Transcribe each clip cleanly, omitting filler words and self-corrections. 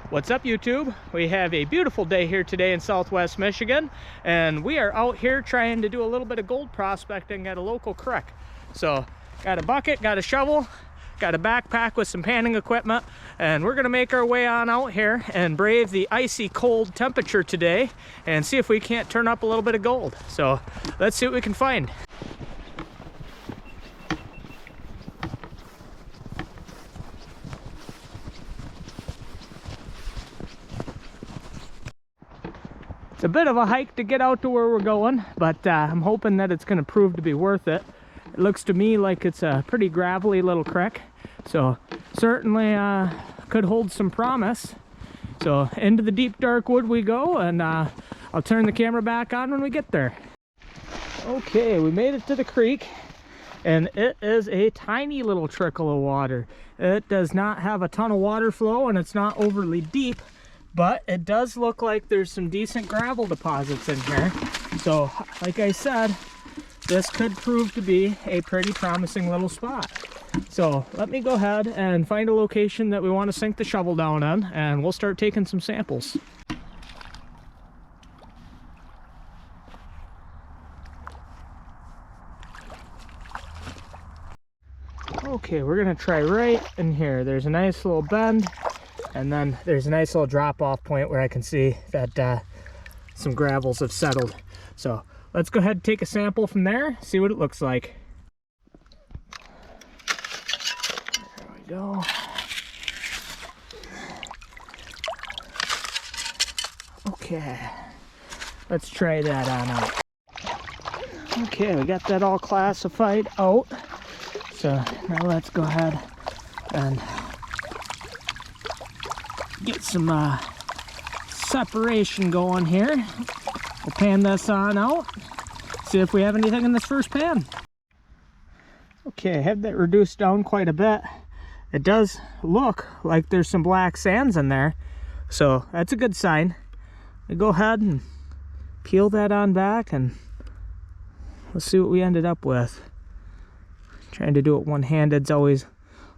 What's up, YouTube? We have a beautiful day here today in Southwest Michigan, and we are out here trying to do a little bit of gold prospecting at a local creek. So got a bucket, got a shovel, got a backpack with some panning equipment, and we're gonna make our way on out here and brave the icy cold temperature today and see if we can't turn up a little bit of gold. So let's see what we can find. It's a bit of a hike to get out to where we're going, but I'm hoping that it's going to prove to be worth it. It looks to me like it's a pretty gravelly little creek, so certainly could hold some promise. So into the deep dark wood we go, and I'll turn the camera back on when we get there. Okay, we made it to the creek, and it is a tiny little trickle of water. It does not have a ton of water flow, and it's not overly deep. But it does look like there's some decent gravel deposits in here. So, like I said, this could prove to be a pretty promising little spot. So, let me go ahead and find a location that we want to sink the shovel down in, and we'll start taking some samples. Okay, we're gonna try right in here. There's a nice little bend. And then there's a nice little drop-off point where I can see that some gravels have settled. So let's go ahead and take a sample from there, see what it looks like. There we go. Okay, let's try that on out. Okay, we got that all classified out. So now let's go ahead and get some separation going here. We'll pan this on out, see if we have anything in this first pan. Okay, I have that reduced down quite a bit. It does look like there's some black sands in there, so that's a good sign. We go ahead and peel that on back, and let's see what we ended up with. Trying to do it one-handed is always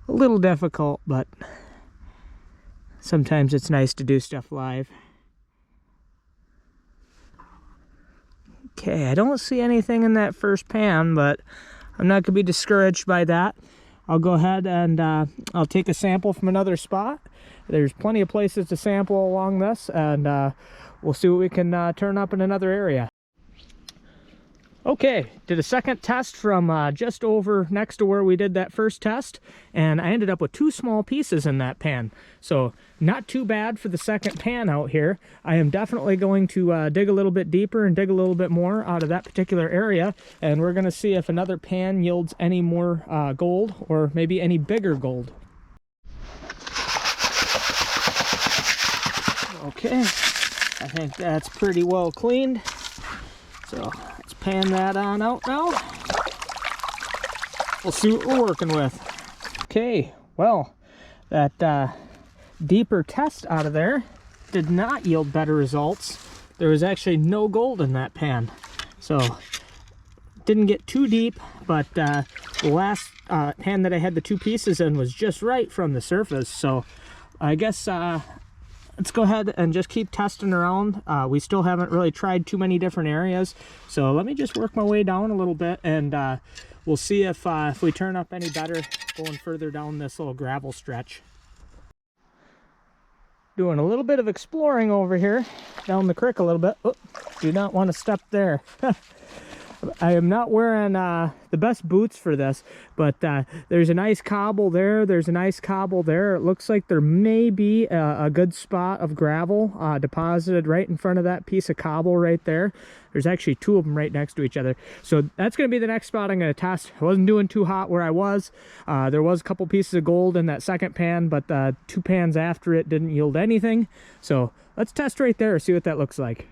a little difficult, but sometimes it's nice to do stuff live. Okay, I don't see anything in that first pan, but I'm not going to be discouraged by that. I'll go ahead and I'll take a sample from another spot. There's plenty of places to sample along this, and we'll see what we can turn up in another area. Okay, did a second test from just over next to where we did that first test, and I ended up with 2 small pieces in that pan. So not too bad for the second pan out here. I am definitely going to dig a little bit deeper and dig a little bit more out of that particular area, and we're going to see if another pan yields any more gold, or maybe any bigger gold. Okay, I think that's pretty well cleaned. So let's pan that on out now. We'll see what we're working with. Okay, well, that deeper test out of there did not yield better results. There was actually no gold in that pan. So didn't get too deep, but the last pan that I had the 2 pieces in was just right from the surface. So I guess let's go ahead and just keep testing around. We still haven't really tried too many different areas. So let me just work my way down a little bit, and we'll see if we turn up any better going further down this little gravel stretch. Doing a little bit of exploring over here, down the creek a little bit. Oh, do not want to step there. I am not wearing the best boots for this, but there's a nice cobble there, there's a nice cobble there. It looks like there may be a good spot of gravel deposited right in front of that piece of cobble right there. There's actually 2 of them right next to each other. So that's going to be the next spot I'm going to test. I wasn't doing too hot where I was. There was a couple pieces of gold in that second pan, but 2 pans after it didn't yield anything. So let's test right there, see what that looks like.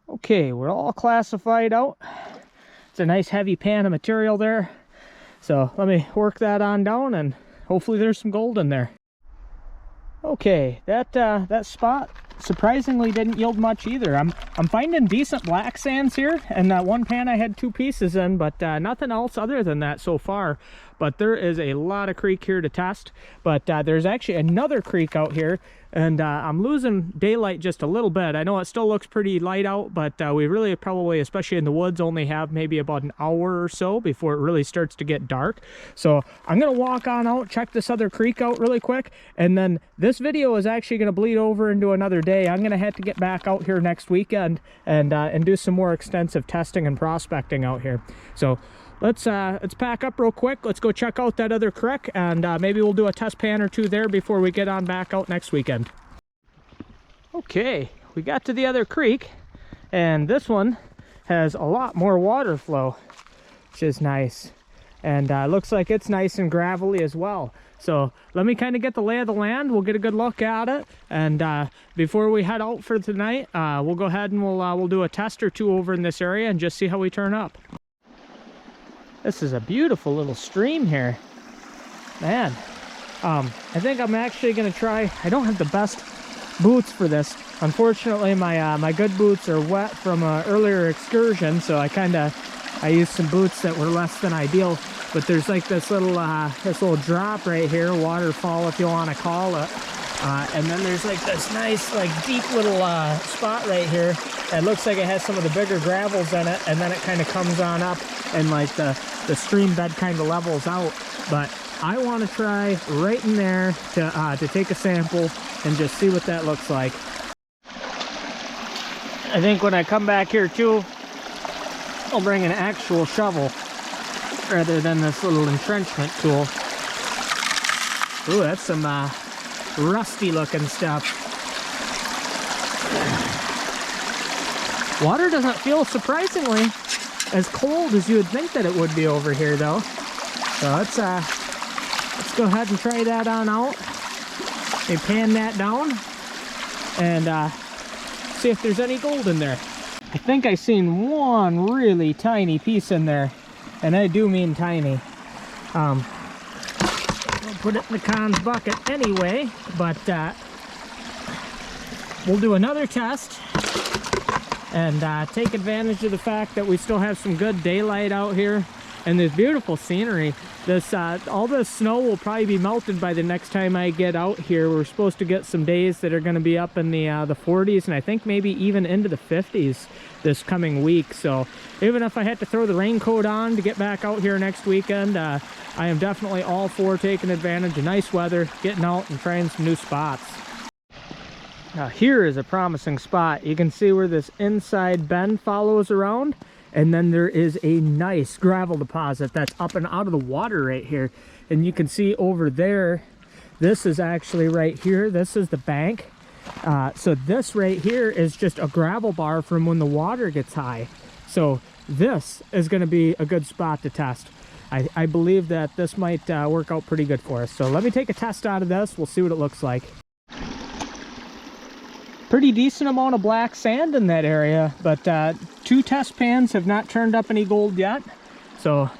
Okay, we're all classified out. It's a nice heavy pan of material there. So let me work that on down, and hopefully there's some gold in there. Okay, that spot surprisingly didn't yield much either. I'm finding decent black sands here, and that one pan I had 2 pieces in, but nothing else other than that so far. but there is a lot of creek here to test. But there's actually another creek out here, and I'm losing daylight just a little bit. I know it still looks pretty light out, but we really probably, especially in the woods, only have maybe about an hour or so before it really starts to get dark. So I'm gonna walk on out, check this other creek out really quick, and then this video is actually gonna bleed over into another day. I'm gonna have to get back out here next weekend and do some more extensive testing and prospecting out here. So let's pack up real quick. Let's go check out that other creek, and maybe we'll do a test pan or two there before we get on back out next weekend. Okay, we got to the other creek, and this one has a lot more water flow, which is nice. And looks like it's nice and gravelly as well. So let me kind of get the lay of the land. We'll get a good look at it, and before we head out for tonight, we'll go ahead and we'll do a test or two over in this area and just see how we turn up. This is a beautiful little stream here, man. I think I'm actually gonna try. I don't have the best boots for this, unfortunately. My good boots are wet from an earlier excursion, so I used some boots that were less than ideal. But there's like this little drop right here, waterfall if you want to call it, and then there's like this nice like deep little spot right here. It looks like it has some of the bigger gravels in it, and then it kind of comes on up and like the stream bed kind of levels out. But I want to try right in there to take a sample and just see what that looks like. I think when I come back here too, I'll bring an actual shovel rather than this little entrenchment tool. Ooh, that's some rusty looking stuff. Water doesn't feel surprisingly as cold as you would think that it would be over here though. So let's go ahead and try that on out. Maybe pan that down and see if there's any gold in there. I think I seen one really tiny piece in there, and I do mean tiny. We'll put it in the Cons bucket anyway, but we'll do another test and take advantage of the fact that we still have some good daylight out here and this beautiful scenery. This all this snow will probably be melted by the next time I get out here. We're supposed to get some days that are going to be up in the 40s, and I think maybe even into the 50s this coming week. So even if I had to throw the raincoat on to get back out here next weekend, I am definitely all for taking advantage of nice weather, getting out and trying some new spots. Now here is a promising spot. You can see where this inside bend follows around, and then there is a nice gravel deposit that's up and out of the water right here. And you can see over there, this is actually right here. This is the bank. So this right here is just a gravel bar from when the water gets high. So this is going to be a good spot to test. I believe that this might work out pretty good for us. So let me take a test out of this. We'll see what it looks like. Pretty decent amount of black sand in that area, but 2 test pans have not turned up any gold yet. So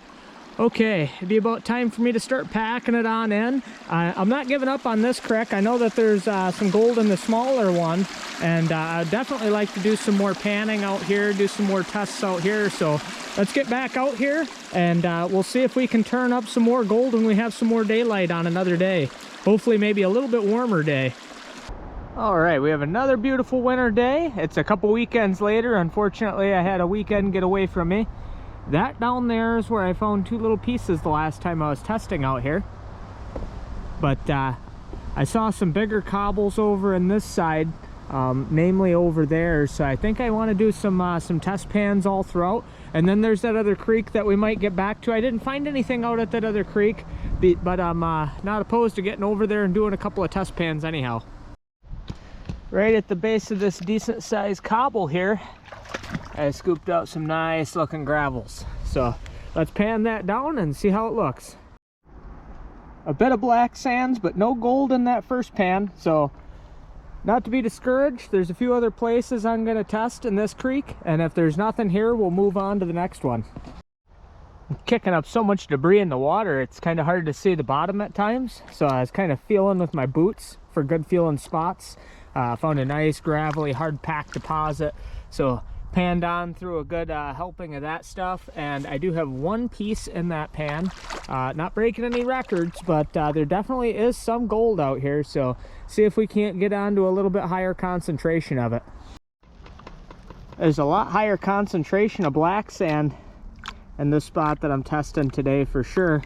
okay, it'd be about time for me to start packing it on in. I'm not giving up on this creek. I know that there's some gold in the smaller one, and I'd definitely like to do some more panning out here, do some more tests out here. So let's get back out here, and we'll see if we can turn up some more gold when we have some more daylight on another day. Hopefully maybe a little bit warmer day. All right, we have another beautiful winter day. It's a couple weekends later. Unfortunately, I had a weekend get away from me. That down there is where I found 2 little pieces the last time I was testing out here. But I saw some bigger cobbles over in this side, namely over there. So I think I want to do some test pans all throughout. And then there's that other creek that we might get back to. I didn't find anything out at that other creek, but I'm not opposed to getting over there and doing a couple of test pans anyhow. Right at the base of this decent sized cobble here, I scooped out some nice looking gravels. So let's pan that down and see how it looks. A bit of black sands, but no gold in that first pan. So not to be discouraged, there's a few other places I'm going to test in this creek, and if there's nothing here, we'll move on to the next one. I'm kicking up so much debris in the water, it's kind of hard to see the bottom at times. So I was kind of feeling with my boots for good feeling spots. Found a nice gravelly hard packed deposit. So panned on through a good helping of that stuff, and I do have one piece in that pan. Not breaking any records, but there definitely is some gold out here, so see if we can't get onto a little bit higher concentration of it. There's a lot higher concentration of black sand in this spot that I'm testing today for sure.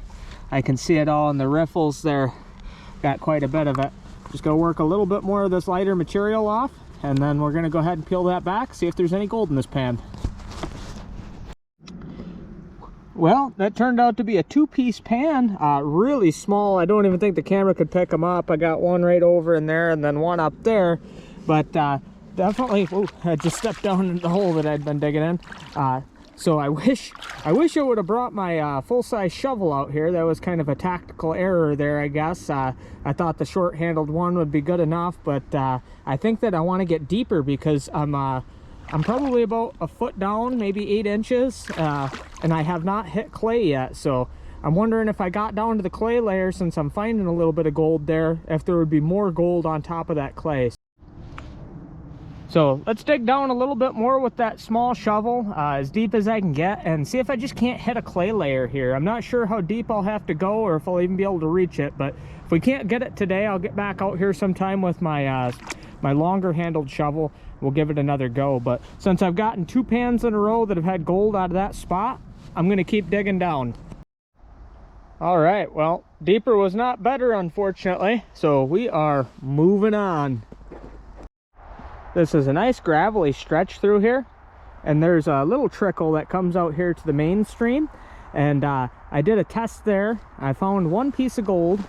I can see it all in the riffles there. Got quite a bit of it. Just gonna work a little bit more of this lighter material off, and then we're gonna go ahead and peel that back, see if there's any gold in this pan. Well, that turned out to be a two-piece pan, really small. I don't even think the camera could pick them up. I got one right over in there and then one up there, but definitely, ooh, I just stepped down in the hole that I'd been digging in. So I wish I would have brought my full-size shovel out here. That was kind of a tactical error there, I guess. I thought the short-handled one would be good enough, but I think that I want to get deeper because I'm probably about a foot down, maybe 8 inches, and I have not hit clay yet. So I'm wondering if I got down to the clay layer, since I'm finding a little bit of gold there, if there would be more gold on top of that clay. So let's dig down a little bit more with that small shovel, as deep as I can get, and see if I just can't hit a clay layer here. I'm not sure how deep I'll have to go or if I'll even be able to reach it, but if we can't get it today, I'll get back out here sometime with my my longer handled shovel. We'll give it another go. But since I've gotten 2 pans in a row that have had gold out of that spot, I'm gonna keep digging down. All right, well, deeper was not better, unfortunately, so we are moving on. This is a nice gravelly stretch through here, and there's a little trickle that comes out here to the main stream, and I did a test there. I found one piece of gold,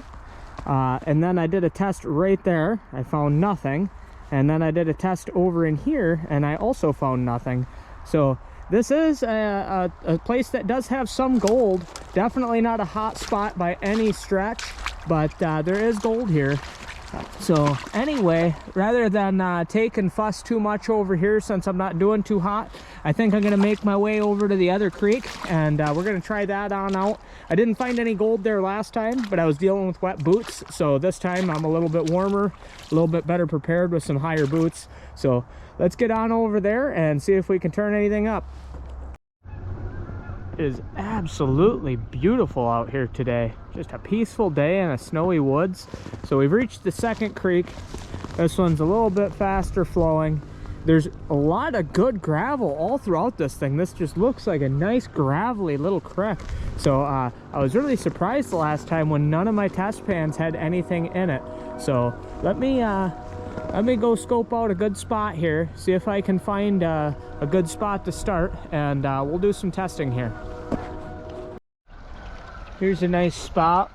and then I did a test right there. I found nothing, and then I did a test over in here, and I also found nothing. So this is a place that does have some gold. Definitely not a hot spot by any stretch, but there is gold here. So anyway, rather than take and fuss too much over here, since I'm not doing too hot, I think I'm gonna make my way over to the other creek, and we're gonna try that on out. I didn't find any gold there last time, but I was dealing with wet boots, so this time I'm a little bit warmer, a little bit better prepared with some higher boots. So let's get on over there and see if we can turn anything up. It is absolutely beautiful out here today. Just a peaceful day in a snowy woods. So we've reached the second creek. This one's a little bit faster flowing. There's a lot of good gravel all throughout this thing. This just looks like a nice gravelly little creek. So I was really surprised the last time when none of my test pans had anything in it. So let me go scope out a good spot here, see if I can find a good spot to start, and we'll do some testing here. Here's a nice spot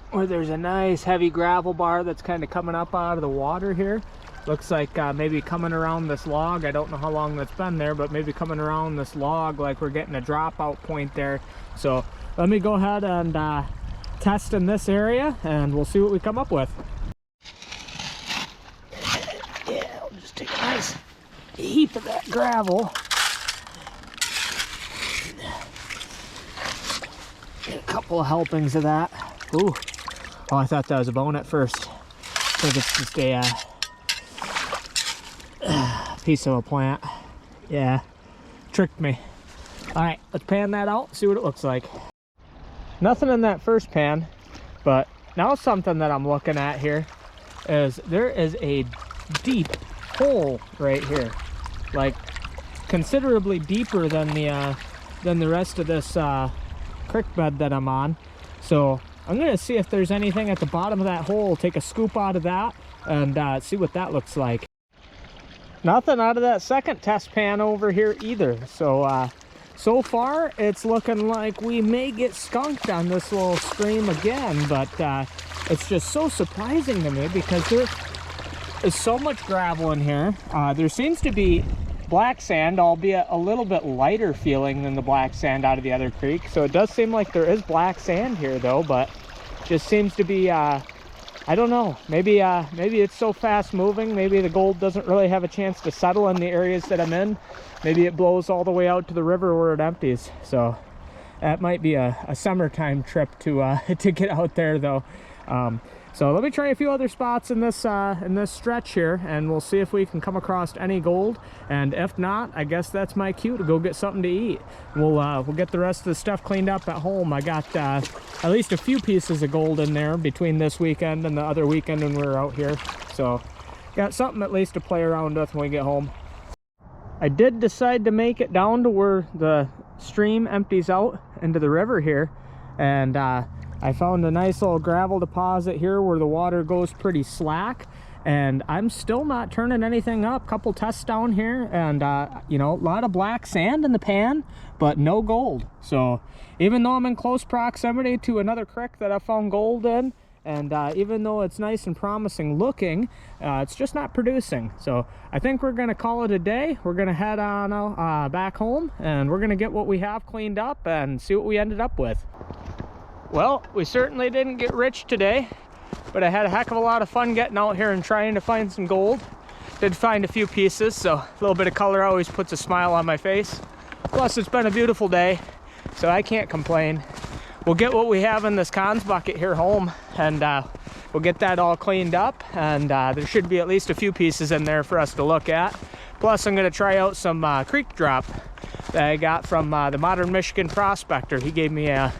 where there's a nice heavy gravel bar that's kind of coming up out of the water here. Looks like maybe coming around this log. I don't know how long that's been there, but maybe coming around this log, like we're getting a dropout point there. So let me go ahead and test in this area, and we'll see what we come up with. Yeah, I'll just take a nice heap of that gravel. Get a couple of helpings of that. Ooh. Oh, I thought that was a bone at first. I think it's just a piece of a plant. Yeah, tricked me. All right, let's pan that out, see what it looks like. Nothing in that first pan, but now something that I'm looking at here is there is a deep hole right here, like considerably deeper than the rest of this creek bed that I'm on. So I'm gonna see if there's anything at the bottom of that hole, take a scoop out of that, and see what that looks like. Nothing out of that second test pan over here either. So so far it's looking like we may get skunked on this little stream again, but it's just so surprising to me because there is so much gravel in here. There seems to be black sand, albeit a little bit lighter feeling than the black sand out of the other creek. So it does seem like there is black sand here though, but just seems to be I don't know, maybe it's so fast moving, maybe the gold doesn't really have a chance to settle in the areas that I'm in. Maybe it blows all the way out to the river where it empties. So that might be a summertime trip to get out there though. So let me try a few other spots in this stretch here, and we'll see if we can come across any gold. And if not, I guess that's my cue to go get something to eat. We'll get the rest of the stuff cleaned up at home. I got at least a few pieces of gold in there between this weekend and the other weekend when we were out here. So got something at least to play around with when we get home. I did decide to make it down to where the stream empties out into the river here, and I found a nice little gravel deposit here where the water goes pretty slack, and I'm still not turning anything up. Couple tests down here, and you know, a lot of black sand in the pan, but no gold. So even though I'm in close proximity to another creek that I found gold in, and even though it's nice and promising looking, it's just not producing. So I think we're gonna call it a day. We're gonna head on back home, and we're gonna get what we have cleaned up and see what we ended up with. Well, we certainly didn't get rich today, but I had a heck of a lot of fun getting out here and trying to find some gold. Did find a few pieces, so a little bit of color always puts a smile on my face. Plus, it's been a beautiful day, so I can't complain. We'll get what we have in this Cons bucket here home, and we'll get that all cleaned up, and there should be at least a few pieces in there for us to look at. Plus, I'm gonna try out some creek drop that I got from the Modern Michigan Prospector. He gave me a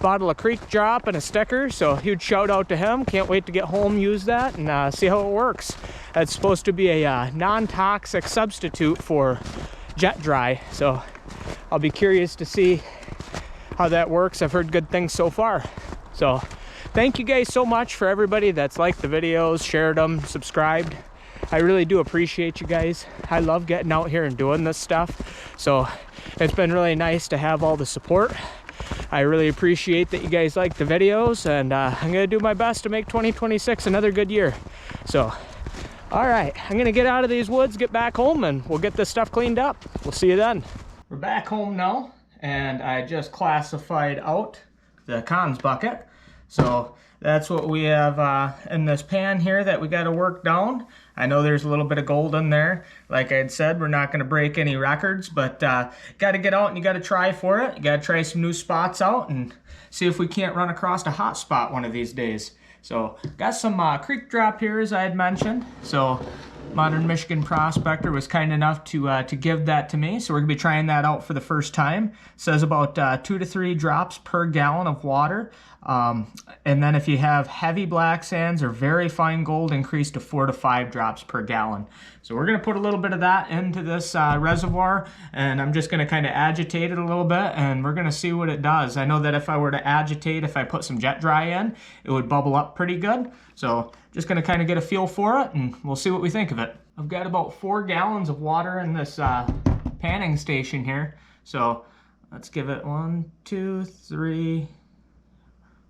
bottle of creek drop and a sticker, so huge shout out to him. Can't wait to get home, use that, and see how it works. It's supposed to be a non-toxic substitute for jet dry, so I'll be curious to see how that works. I've heard good things so far. So thank you guys so much for everybody that's liked the videos, shared them, subscribed. I really do appreciate you guys. I love getting out here and doing this stuff, so it's been really nice to have all the support. I really appreciate that you guys like the videos, and I'm gonna do my best to make 2026 another good year. So all right, I'm gonna get out of these woods, get back home, and we'll get this stuff cleaned up. We'll see you then. We're back home now, and I just classified out the Cons bucket. So that's what we have in this pan here that we got to work down. I know there's a little bit of gold in there. Like I had said, we're not going to break any records, but got to get out and you got to try for it. You got to try some new spots out and see if we can't run across a hot spot one of these days. So got some creek drop here, as I had mentioned. So Modern Michigan Prospector was kind enough to give that to me. So we're gonna be trying that out for the first time. It says about 2 to 3 drops per gallon of water. And then if you have heavy black sands or very fine gold, increase to 4 to 5 drops per gallon. So we're gonna put a little bit of that into this reservoir, and I'm just gonna kind of agitate it a little bit, and we're gonna see what it does. I know that if I were to agitate, if I put some jet dry in, it would bubble up pretty good. So just gonna kind of get a feel for it, and we'll see what we think of it. I've got about 4 gallons of water in this panning station here. So let's give it 1, 2, 3,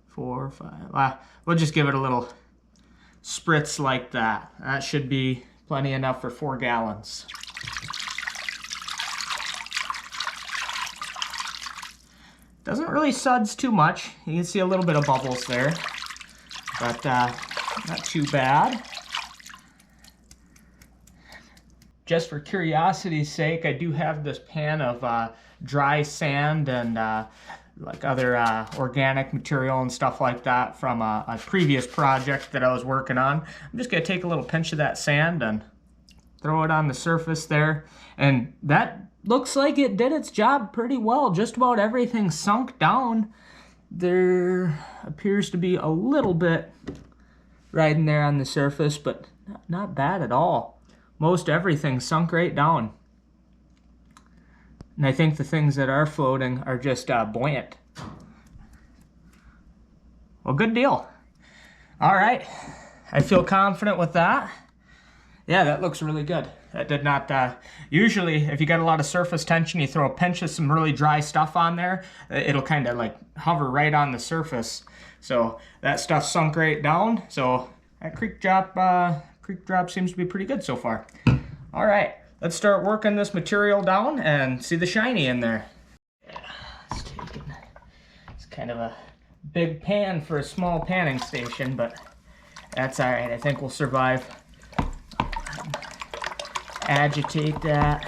4, 5. We'll just give it a little spritz like that. That should be plenty enough for 4 gallons. Doesn't really suds too much. You can see a little bit of bubbles there, but not too bad. Just for curiosity's sake, I do have this pan of dry sand and like other organic material and stuff like that from a previous project that I was working on. I'm just gonna take a little pinch of that sand and throw it on the surface there, and that looks like it did its job pretty well. Just about everything sunk down. There appears to be a little bit right in there on the surface, but not bad at all. Most everything sunk right down. And I think the things that are floating are just buoyant. Well, good deal. All right, I feel confident with that. Yeah, that looks really good. That did not, usually if you got a lot of surface tension, you throw a pinch of some really dry stuff on there, it'll kind of like hover right on the surface. So that stuff sunk right down. So that creek drop seems to be pretty good so far. All right, let's start working this material down and see the shiny in there. Yeah, it's kind of a big pan for a small panning station, but that's all right. I think we'll survive. Agitate that.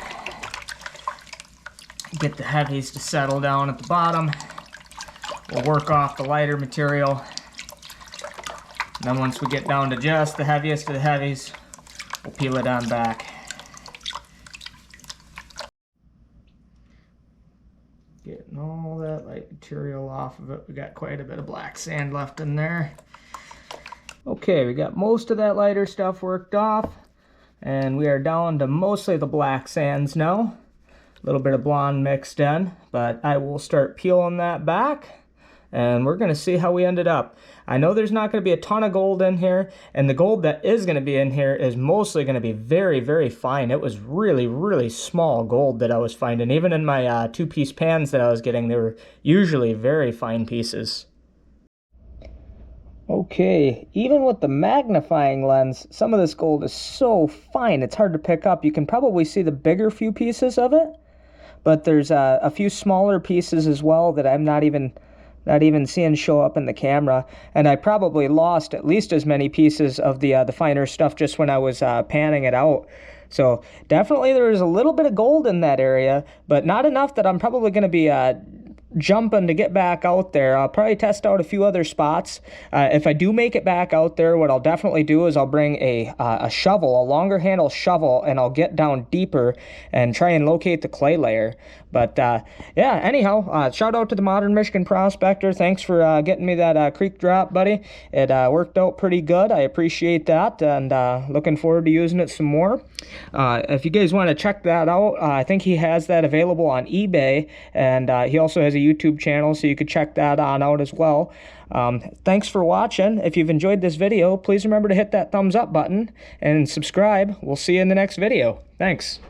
Get the heavies to settle down at the bottom. We'll work off the lighter material. then once we get down to just the heaviest of the heavies, we'll peel it on back. Getting all that light material off of it. We got quite a bit of black sand left in there. Okay, we got most of that lighter stuff worked off, and we are down to mostly the black sands now. A little bit of blonde mixed in, but I will start peeling that back, and we're gonna see how we ended up. I know there's not gonna be a ton of gold in here, and the gold that is gonna be in here is mostly gonna be very, very fine. It was really, really small gold that I was finding. Even in my two-piece pans that I was getting, they were usually very fine pieces. Okay, even with the magnifying lens, some of this gold is so fine, it's hard to pick up. You can probably see the bigger few pieces of it, but there's a few smaller pieces as well that I'm not even seeing show up in the camera, and I probably lost at least as many pieces of the finer stuff just when I was panning it out. So definitely there is a little bit of gold in that area, but not enough that I'm probably going to be jumping to get back out there. I'll probably test out a few other spots. If I do make it back out there, what I'll definitely do is I'll bring a shovel, a longer handle shovel, and I'll get down deeper and try and locate the clay layer. But yeah, anyhow, shout out to the Modern Michigan Prospector. Thanks for getting me that creek drop, buddy. It worked out pretty good. I appreciate that, and looking forward to using it some more. If you guys want to check that out, I think he has that available on eBay, and he also has a YouTube channel, so you could check that on out as well. Thanks for watching. If you've enjoyed this video, please remember to hit that thumbs up button and subscribe. We'll see you in the next video. Thanks.